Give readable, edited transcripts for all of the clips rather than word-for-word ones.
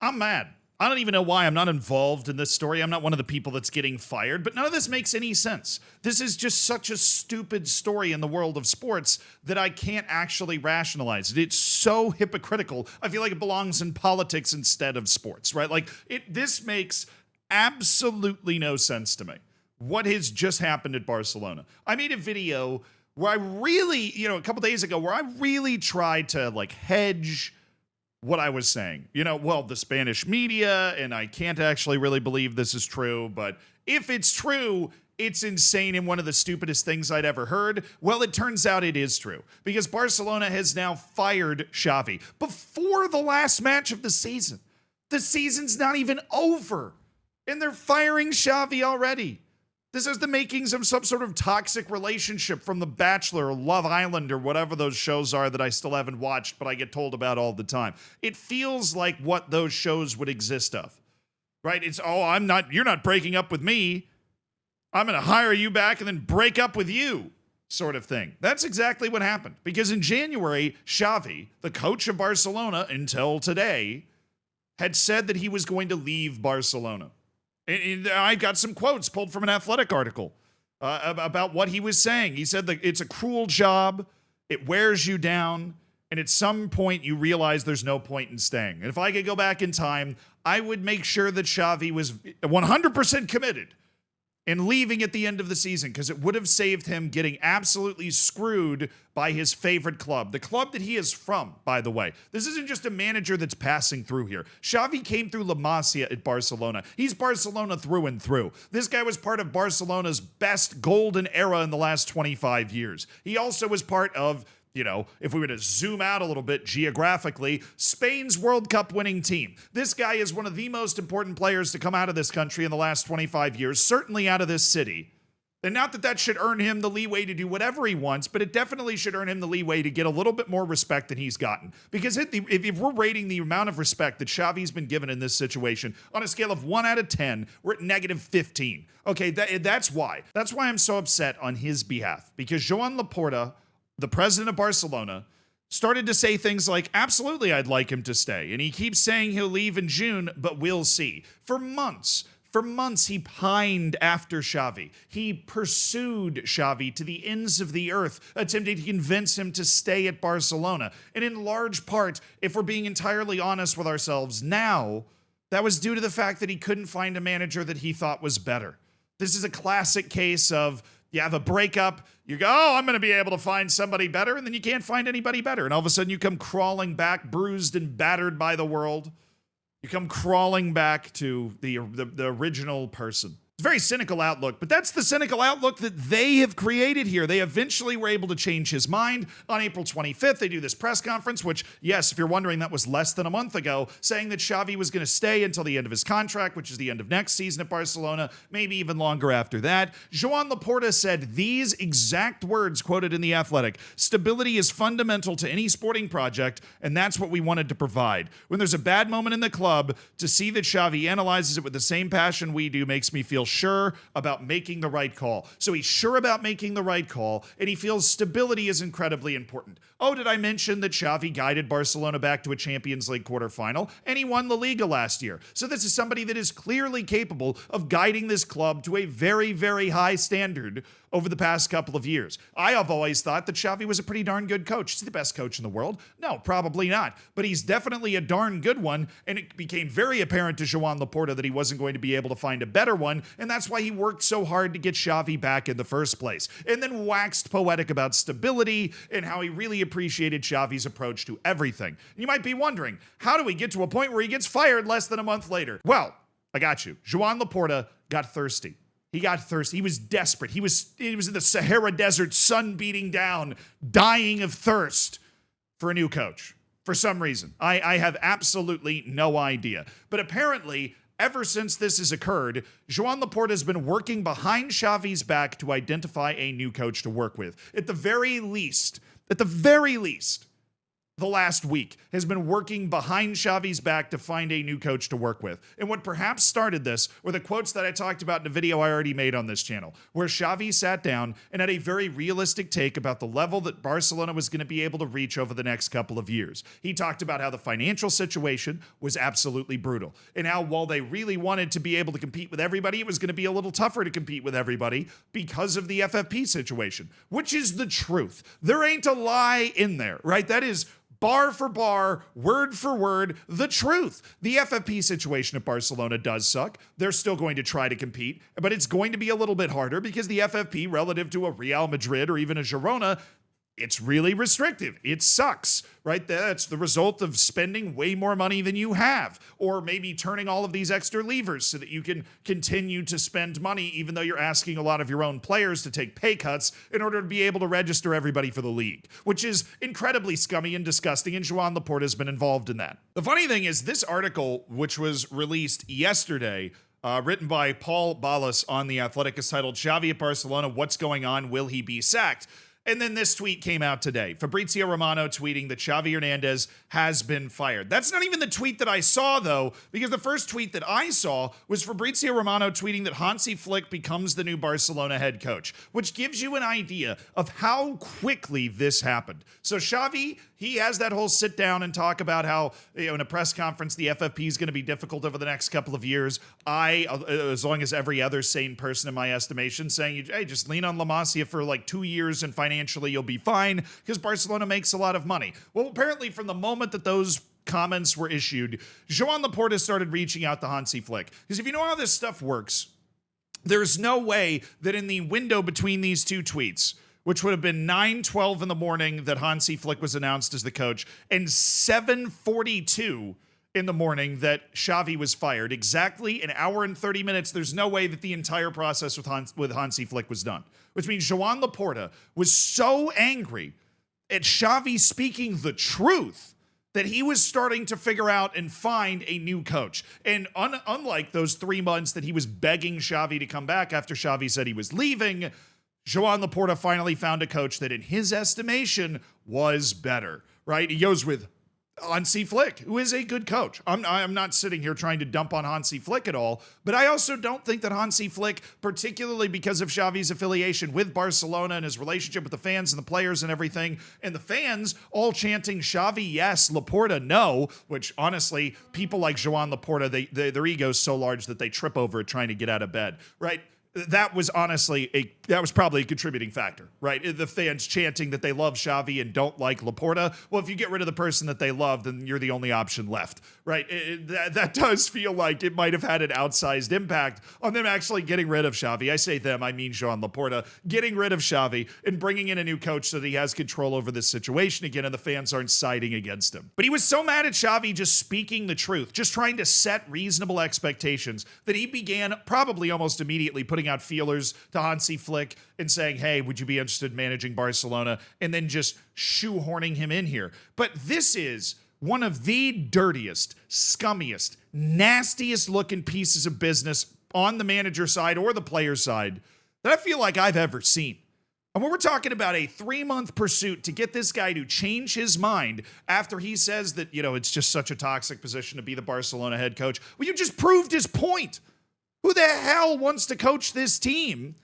I'm mad. I don't even know why. I'm not involved in this story. I'm not one of the people that's getting fired, but none of this makes any sense. This is just such a stupid story in the world of sports that I can't actually rationalize it. It's so hypocritical. I feel like it belongs in politics instead of sports, right? Like this makes absolutely no sense to me. What has just happened at Barcelona? I made a video where I really, a couple days ago, where I really tried to hedge what I was saying. The Spanish media, and I can't actually really believe this is true, but if it's true, it's insane and one of the stupidest things I'd ever heard. Well, it turns out it is true, because Barcelona has now fired Xavi before the last match of the season. The season's not even over, and they're firing Xavi already. This is the makings of some sort of toxic relationship from The Bachelor or Love Island or whatever those shows are that I still haven't watched, but I get told about all the time. It feels like what those shows would exist of, right? It's, you're not breaking up with me. I'm going to hire you back and then break up with you sort of thing. That's exactly what happened. Because in January, Xavi, the coach of Barcelona until today, had said that he was going to leave Barcelona. And I got some quotes pulled from an Athletic article about what he was saying. He said that it's a cruel job, it wears you down, and at some point you realize there's no point in staying. And if I could go back in time, I would make sure that Xavi was 100% committed and leaving at the end of the season, because it would have saved him getting absolutely screwed by his favorite club, the club that he is from, by the way. This isn't just a manager that's passing through here. Xavi came through La Masia at Barcelona. He's Barcelona through and through. This guy was part of Barcelona's best golden era in the last 25 years. He also was part of, if we were to zoom out a little bit geographically, Spain's World Cup winning team. This guy is one of the most important players to come out of this country in the last 25 years, certainly out of this city. And not that should earn him the leeway to do whatever he wants, but it definitely should earn him the leeway to get a little bit more respect than he's gotten. Because if we're rating the amount of respect that Xavi's been given in this situation on a scale of 1 out of 10, we're at -15. Okay, that's why. That's why I'm so upset on his behalf. Because Joan Laporta, the president of Barcelona, started to say things like, absolutely, I'd like him to stay. And he keeps saying he'll leave in June, but we'll see. For months, he pined after Xavi. He pursued Xavi to the ends of the earth, attempting to convince him to stay at Barcelona. And in large part, if we're being entirely honest with ourselves now, that was due to the fact that he couldn't find a manager that he thought was better. This is a classic case of, you have a breakup, you go, I'm going to be able to find somebody better, and then you can't find anybody better. And all of a sudden you come crawling back, bruised and battered by the world. You come crawling back to the original person. It's a very cynical outlook, but that's the cynical outlook that they have created here. They eventually were able to change his mind. On April 25th, they do this press conference, which, yes, if you're wondering, that was less than a month ago, saying that Xavi was going to stay until the end of his contract, which is the end of next season at Barcelona, maybe even longer after that. Joan Laporta said these exact words quoted in The Athletic: "Stability is fundamental to any sporting project, and that's what we wanted to provide. When there's a bad moment in the club, to see that Xavi analyzes it with the same passion we do makes me feel sure about making the right call." So he's sure about making the right call, and he feels stability is incredibly important. Oh, did I mention that Xavi guided Barcelona back to a Champions League quarterfinal, and he won La Liga last year? So this is somebody that is clearly capable of guiding this club to a very, very high standard over the past couple of years. I have always thought that Xavi was a pretty darn good coach. He's the best coach in the world? No, probably not. But he's definitely a darn good one, and it became very apparent to Joan Laporta that he wasn't going to be able to find a better one, and that's why he worked so hard to get Xavi back in the first place, and then waxed poetic about stability and how he really appreciated Xavi's approach to everything. And you might be wondering, how do we get to a point where he gets fired less than a month later? Well, I got you. Joan Laporta got thirsty. He got thirsty. He was desperate. He was in the Sahara Desert, sun beating down, dying of thirst for a new coach for some reason. I have absolutely no idea. But apparently, ever since this has occurred, Joan Laporta has been working behind Xavi's back to identify a new coach to work with. At the very least, the last week has been working behind Xavi's back to find a new coach to work with. And what perhaps started this were the quotes that I talked about in a video I already made on this channel, where Xavi sat down and had a very realistic take about the level that Barcelona was going to be able to reach over the next couple of years. He talked about how the financial situation was absolutely brutal, and how while they really wanted to be able to compete with everybody, it was going to be a little tougher to compete with everybody because of the FFP situation, which is the truth. There ain't a lie in there, right? That is bar for bar, word for word, the truth. The FFP situation at Barcelona does suck. They're still going to try to compete, but it's going to be a little bit harder because the FFP relative to a Real Madrid or even a Girona, it's really restrictive. It sucks, right? That's the result of spending way more money than you have, or maybe turning all of these extra levers so that you can continue to spend money, even though you're asking a lot of your own players to take pay cuts in order to be able to register everybody for the league, which is incredibly scummy and disgusting, and Joan Laporta has been involved in that. The funny thing is, this article, which was released yesterday, written by Paul Balas on The Athletic, is titled "Xavi at Barcelona, What's Going On? Will He Be Sacked?" And then this tweet came out today. Fabrizio Romano tweeting that Xavi Hernandez has been fired. That's not even the tweet that I saw, though, because the first tweet that I saw was Fabrizio Romano tweeting that Hansi Flick becomes the new Barcelona head coach, which gives you an idea of how quickly this happened. So Xavi, he has that whole sit down and talk about how, in a press conference, the FFP is going to be difficult over the next couple of years. As long as every other sane person in my estimation, saying, hey, just lean on La Masia for like 2 years and financially you'll be fine because Barcelona makes a lot of money. Well, apparently from the moment that those comments were issued, Joan Laporta started reaching out to Hansi Flick. Because if you know how this stuff works, there's no way that in the window between these two tweets, which would have been 9:12 in the morning that Hansi Flick was announced as the coach, and 7:42 in the morning that Xavi was fired, exactly an hour and 30 minutes, there's no way that the entire process with Hansi Flick was done. Which means Joan Laporta was so angry at Xavi speaking the truth that he was starting to figure out and find a new coach. And unlike those 3 months that he was begging Xavi to come back after Xavi said he was leaving, Joan Laporta finally found a coach that in his estimation was better, right? He goes with Hansi Flick, who is a good coach. I'm not sitting here trying to dump on Hansi Flick at all, but I also don't think that Hansi Flick, particularly because of Xavi's affiliation with Barcelona and his relationship with the fans and the players and everything, and the fans all chanting Xavi yes, Laporta no, which honestly, people like Joan Laporta, their ego's so large that they trip over it trying to get out of bed, right? That was probably a contributing factor, right? The fans chanting that they love Xavi and don't like Laporta. Well, if you get rid of the person that they love, then you're the only option left, right? That does feel like it might have had an outsized impact on them actually getting rid of Xavi. I say them, I mean Joan Laporta, getting rid of Xavi and bringing in a new coach so that he has control over this situation again and the fans aren't siding against him. But he was so mad at Xavi just speaking the truth, just trying to set reasonable expectations, that he began probably almost immediately putting out feelers to Hansi Flick and saying, hey, would you be interested in managing Barcelona? And then just shoehorning him in here. But this is one of the dirtiest, scummiest, nastiest looking pieces of business on the manager side or the player side that I feel like I've ever seen. And when we're talking about a 3-month pursuit to get this guy to change his mind after he says that, it's just such a toxic position to be the Barcelona head coach. Well, you just proved his point. Who the hell wants to coach this team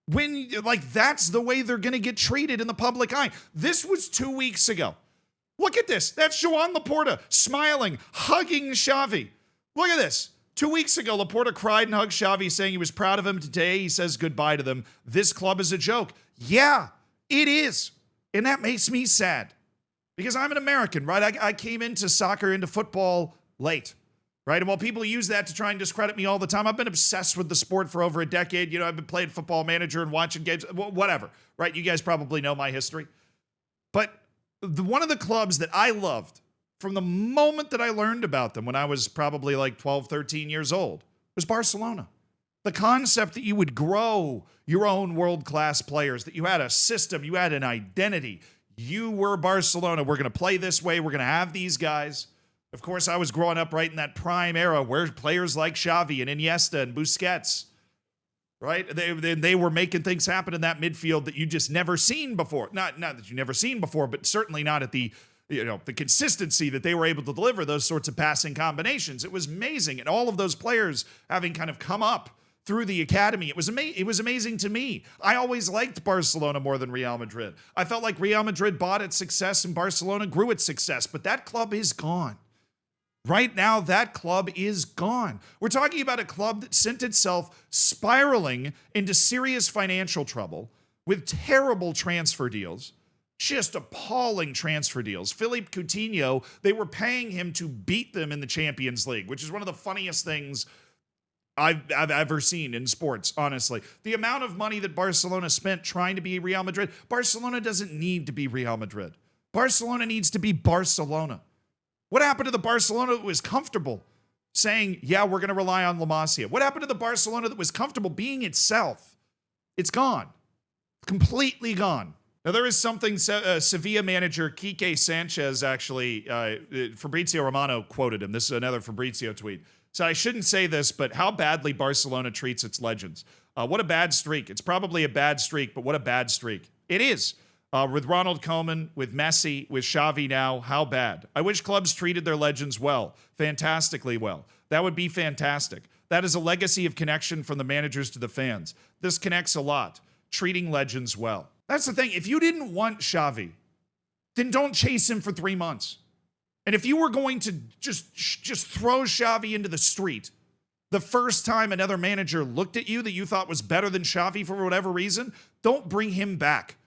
when, that's the way they're going to get treated in the public eye? This was 2 weeks ago. Look at this. That's Joan Laporta smiling, hugging Xavi. Look at this. 2 weeks ago, Laporta cried and hugged Xavi, saying he was proud of him. Today, he says goodbye to them. This club is a joke. Yeah, it is. And that makes me sad because I'm an American, right? I came into soccer, into football late. Right. And while people use that to try and discredit me all the time, I've been obsessed with the sport for over a decade. I've been playing Football Manager and watching games, whatever. Right. You guys probably know my history. But one of the clubs that I loved from the moment that I learned about them when I was probably like 12, 13 years old was Barcelona. The concept that you would grow your own world-class players, that you had a system, you had an identity. You were Barcelona. We're going to play this way. We're going to have these guys. Of course, I was growing up right in that prime era where players like Xavi and Iniesta and Busquets, right? They were making things happen in that midfield that you just never seen before. Not that you never seen before, but certainly not at the the consistency that they were able to deliver those sorts of passing combinations. It was amazing. And all of those players having kind of come up through the academy, it was amazing to me. I always liked Barcelona more than Real Madrid. I felt like Real Madrid bought its success and Barcelona grew its success, but that club is gone. Right now, that club is gone. We're talking about a club that sent itself spiraling into serious financial trouble with terrible transfer deals, just appalling transfer deals. Philippe Coutinho, they were paying him to beat them in the Champions League, which is one of the funniest things I've ever seen in sports, honestly. The amount of money that Barcelona spent trying to be Real Madrid, Barcelona doesn't need to be Real Madrid. Barcelona needs to be Barcelona. What happened to the Barcelona that was comfortable saying, yeah, we're going to rely on La Masia? What happened to the Barcelona that was comfortable being itself? It's gone. Completely gone. Now, there is something Sevilla manager Quique Sanchez actually, Fabrizio Romano quoted him. This is another Fabrizio tweet. So I shouldn't say this, but how badly Barcelona treats its legends. What a bad streak. It's probably a bad streak, but what a bad streak. It is. With Ronald Koeman, with Messi, with Xavi now, how bad. I wish clubs treated their legends well, fantastically well. That would be fantastic. That is a legacy of connection from the managers to the fans. This connects a lot, treating legends well. That's the thing. If you didn't want Xavi, then don't chase him for 3 months. And if you were going to just throw Xavi into the street the first time another manager looked at you that you thought was better than Xavi for whatever reason, don't bring him back.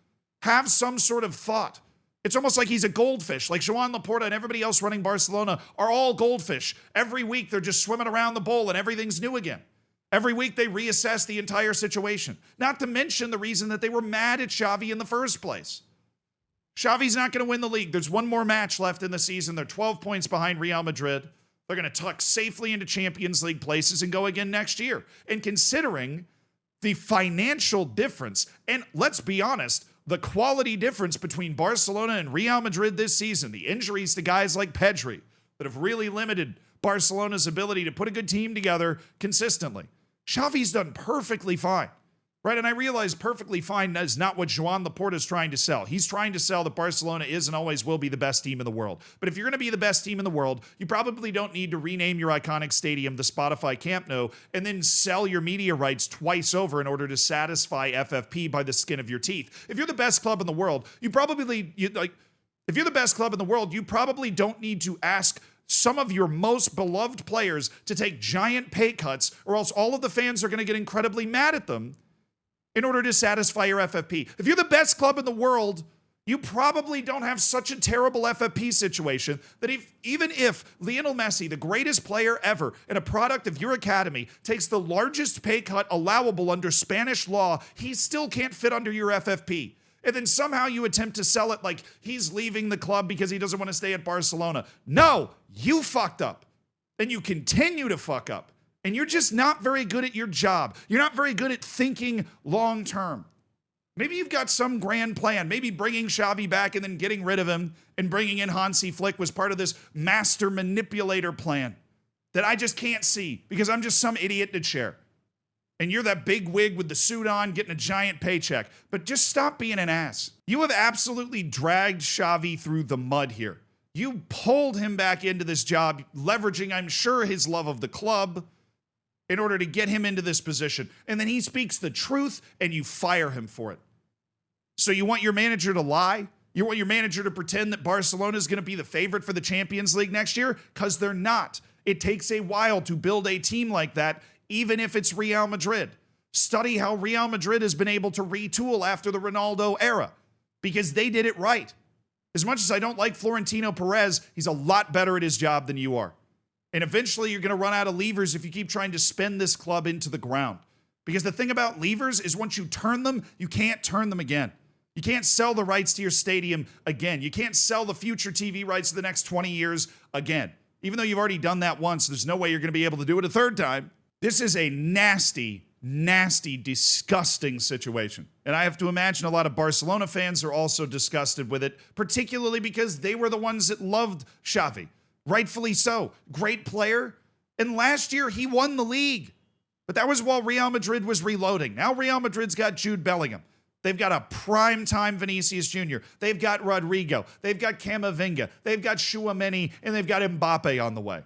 Have some sort of thought. It's almost like he's a goldfish, like Joan Laporta and everybody else running Barcelona are all goldfish. Every week they're just swimming around the bowl and everything's new again. Every week they reassess the entire situation. Not to mention the reason that they were mad at Xavi in the first place. Xavi's not going to win the league. There's one more match left in the season. They're 12 points behind Real Madrid. They're going to tuck safely into Champions League places and go again next year. And considering the financial difference, and let's be honest, the quality difference between Barcelona and Real Madrid this season, the injuries to guys like Pedri that have really limited Barcelona's ability to put a good team together consistently. Xavi's done perfectly fine. Right, and I realize perfectly fine is not what Joan Laporta is trying to sell. He's trying to sell that Barcelona is and always will be the best team in the world. But if you're going to be the best team in the world, you probably don't need to rename your iconic stadium the Spotify Camp Nou and then sell your media rights twice over in order to satisfy FFP by the skin of your teeth. If you're the best club in the world, you probably don't need to ask some of your most beloved players to take giant pay cuts, or else all of the fans are going to get incredibly mad at them in order to satisfy your FFP. If you're the best club in the world, you probably don't have such a terrible FFP situation that even if Lionel Messi, the greatest player ever and a product of your academy, takes the largest pay cut allowable under Spanish law, he still can't fit under your FFP. And then somehow you attempt to sell it like he's leaving the club because he doesn't want to stay at Barcelona. No, you fucked up. And you continue to fuck up. And you're just not very good at your job. You're not very good at thinking long term. Maybe you've got some grand plan. Maybe bringing Xavi back and then getting rid of him and bringing in Hansi Flick was part of this master manipulator plan that I just can't see because I'm just some idiot to share. And you're that big wig with the suit on getting a giant paycheck. But just stop being an ass. You have absolutely dragged Xavi through the mud here. You pulled him back into this job, leveraging, I'm sure, his love of the club in order to get him into this position. And then he speaks the truth and you fire him for it. So you want your manager to lie? You want your manager to pretend that Barcelona is going to be the favorite for the Champions League next year? Because they're not. It takes a while to build a team like that, even if it's Real Madrid. Study how Real Madrid has been able to retool after the Ronaldo era, because they did it right. As much as I don't like Florentino Perez, he's a lot better at his job than you are. And eventually you're going to run out of levers if you keep trying to spin this club into the ground. Because the thing about levers is once you turn them, you can't turn them again. You can't sell the rights to your stadium again. You can't sell the future TV rights to the next 20 years again. Even though you've already done that once, there's no way you're going to be able to do it a third time. This is a nasty, nasty, disgusting situation. And I have to imagine a lot of Barcelona fans are also disgusted with it, particularly because they were the ones that loved Xavi. Rightfully so. Great player. And last year, he won the league. But that was while Real Madrid was reloading. Now Real Madrid's got Jude Bellingham. They've got a prime-time Vinicius Jr. They've got Rodrigo. They've got Camavinga. They've got Tchouaméni, and they've got Mbappe on the way.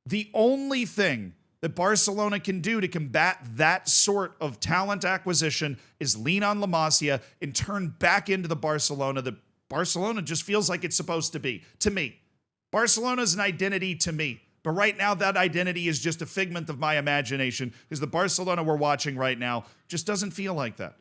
The only thing that Barcelona can do to combat that sort of talent acquisition is lean on La Masia and turn back into the Barcelona that Barcelona just feels like it's supposed to be, to me. Barcelona is an identity to me. But right now, that identity is just a figment of my imagination because the Barcelona we're watching right now just doesn't feel like that.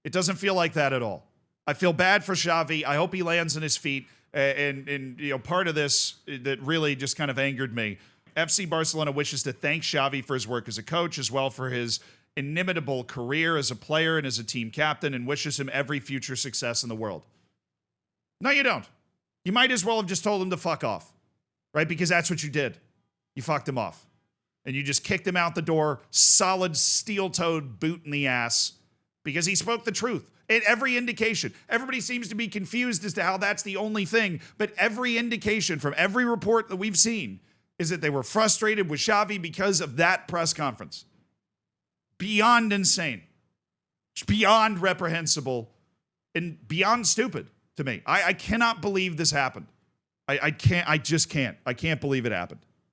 It doesn't feel like that at all. I feel bad for Xavi. I hope he lands on his feet. And part of this that really just kind of angered me. FC Barcelona wishes to thank Xavi for his work as a coach, as well for his inimitable career as a player and as a team captain, and wishes him every future success in the world. No, you don't. You might as well have just told him to fuck off, right? Because that's what you did. You fucked him off. And you just kicked him out the door, solid steel-toed boot in the ass, because he spoke the truth. And every indication, everybody seems to be confused as to how that's the only thing, but every indication from every report that we've seen is that they were frustrated with Xavi because of that press conference. Beyond insane. Beyond reprehensible. And beyond stupid to me. I cannot believe this happened. I just can't. I can't believe it happened.